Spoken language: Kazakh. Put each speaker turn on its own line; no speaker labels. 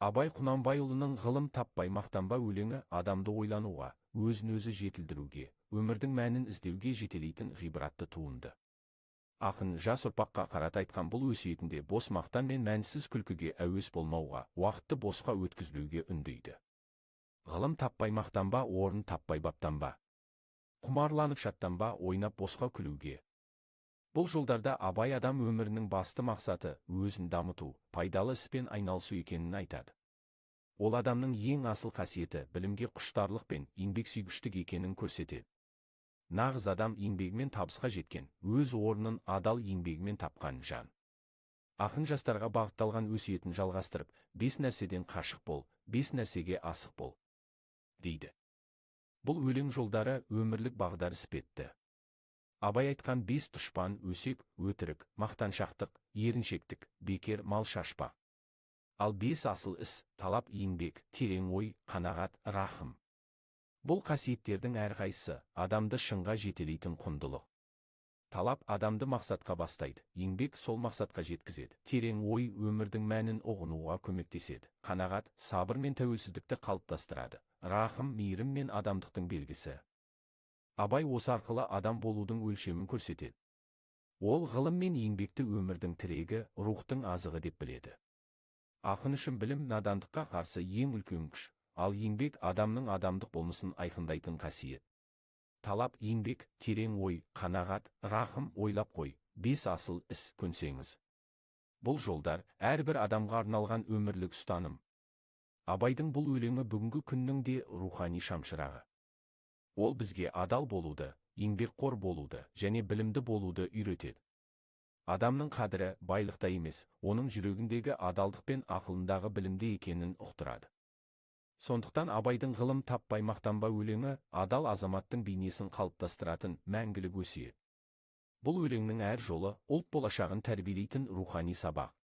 Абай Құнанбайұлының ғылым таппай мақтанба өлеңі адамды ойлануға, өзін-өзі жетілдіруге, өмірдің мәнін іздеуге жетелейтін ғибратты туынды. Ақын жас ұрпаққа қарата айтқан бұл өсиетінде бос мақтан мен мәнсіз күлкіге әуес болмауға, уақытты босқа өткізбеуге үндейді. Ғылым таппай мақтанба, орын таппай баптанба. Құмарланып шаттанба, ойнап босқа күлуге. Бұл жолдарда Абай адам өмірінің басты мақсаты өзін дамыту, пайдалы іспен айналысу екенін айтады. Ол адамның ең асыл қасиеті білімге құштарлық пен еңбексүйгіштік екенін көрсетеді. Нағыз адам еңбегімен табысқа жеткен, өз орнын адал еңбегімен тапқан жан. Ақын жастарға бағытталған өсиетін жалғастырып, 5 нәрседен қашық бол, 5 нәрсеге асық бол, дейді. Бұл өлең жолдары өмірлік бағдар іспетті. Абай айтқан 5 дұшпан өсек, өтірік, мақтаншақтық, еріншектік, бекер мал шашпа. Ал 5 асыл іс, талап, еңбек, терең ой, қанағат, рахым. Бұл қасиеттердің әрқайсысы адамды шыңға жетелейтін құндылық. Талап адамды мақсатқа бастайды, еңбек сол мақсатқа жеткізеді, терең ой өмірдің мәнін ұғынуға көмектеседі, қанағат сабыр мен тәуелсіздікті қалыптастырады, рахым мейірім мен адамдықтың белгісі. Абай осы арқылы адам болудың өлшемін көрсетеді. Ол ғылым мен еңбекті өмірдің тірегі, рухтың азығы деп біледі. Ақын үшін білім надандыққа қарсы ең үлкен күш, ал еңбек адамның адамдық болмысын айқындайтын қасиет. Талап, еңбек, терең ой, қанағат, рахым, ойлап қой, 5 асыл іс көнсеңіз. Бұл жолдар әрбір адамға арналған өмірлік ұстаным. Абайдың бұл өлеңі бүгінгі күннің де рухани шамшырағы. Ол бізге адал болуды, еңбекқор болуды және білімді болуды үйретеді. Адамның қадірі байлықта емес, оның жүрегіндегі адалдық пен ақылындағы білімде екенін ұқтырады. Сондықтан Абайдың ғылым таппай мақтанба өлеңі адал азаматтың бейнесін қалыптастыратын мәңгілік өсиет. Бұл өлеңнің әр жолы ұлт болашағын тәрбиелейтін рухани сабақ.